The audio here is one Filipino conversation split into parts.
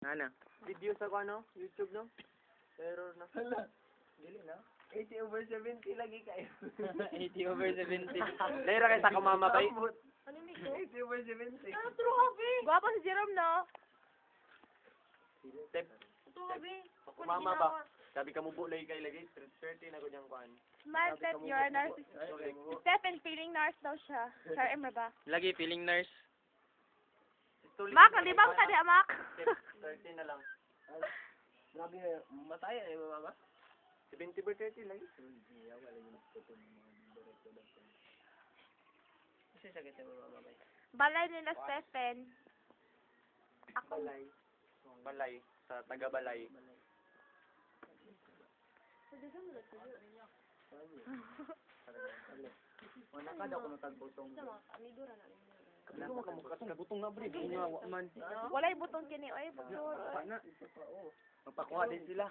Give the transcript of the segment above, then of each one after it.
Ana. Video sa ano? YouTube no? Error na. Hala. Dili na. 80/70 lagi kayo. 80/70. Naira kayo sa kumamatay. Ano nito? 80/70. True Habi. Gwapo si Jerome, no? Step. True Habi. Kumama ba? Sabi ka mo bulay kay lagi. 30 na ko niyang kuan. Smile that you're a narcissist. Stephen feeling nurse daw siya. Sir, Emma ba? Lagi feeling nurse. Mak, kalibang ka diha, Mak. 30 na lang. Grabe na, mataya eh, mama. 70/30 lagi. Kasi sakit yung mama ba? Balay nila, Stephen. Ako. Balay. Balay. Sa taga-balay. Wala ka daw kung tagbutong. Hindi ko makamukat na butong na brid. Man. Walay butong kini, oy, butong. Magpakuha din sila.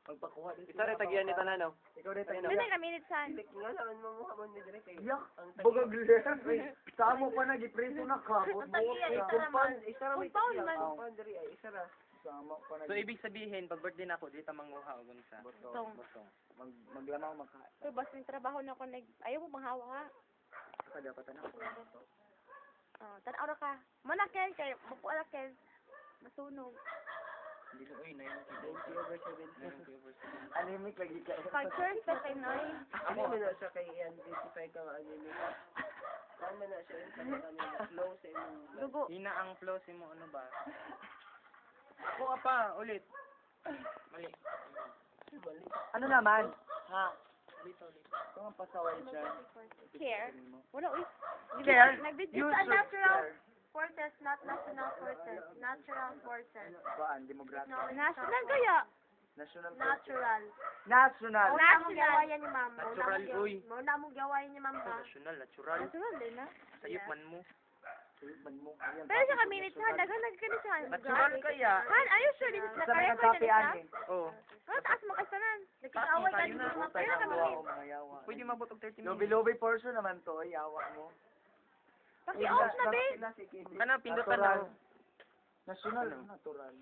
Magpakuha din sila. Isa rin tagiyan ni Tanano. Ikaw rin tayo Hindi na minute san. nga naman mo mo ni direct. Yak. Bugag le. Samo pa na gipreso na ka. Kumpan, isa ra may isa ra. Samo pa na. So ibig sabihin pag birthday na ako dito manguha og unsa. Butong. Maglamaw magka. Uy, basta yung trabaho na ako ayaw mo manghawa ha. Kada pa tanong. Oh, tanaw ra ka. Manakel kay bukuala kel. Masunog. Hindi ko oy 90/70. Anemic lagi ka. Pag first sa kay Noy. Ako man na siya kay identify ka nga anemic. Kung man na siya sa kanila flow sa imong Dugo. Hina ang flow si mo ano ba? Ako pa ulit. Mali. ano naman? Ha? Kung ang pasaway siya. Care. Wala uy. Care? Nag-video sa natural forces, not national forces. Natural forces. Kuan, demographic. National kaya? National. Natural. National. Muna mong gawayan ni ma'am. Natural, uy. Muna mong gawayan ni ma'am ba? National, natural. Natural din na. Sayop man mo. Man mo. Ayan. Pero sa minutes ha, dagan nagkani siya. Natural kaya. Han, are you sure this is the Sa mga correct kape one? ani. Oh. Ano taas mo kasanan? Nagkakaaway ka Tayo din na. mo. Tayo Kaya ka ang minutes. mga yawa. Pwede mabot og 30 minutes. Lobi-lobi portion naman to, ay yawa mo. Kasi off na be. Kana pindutan Natural. na. National, natural.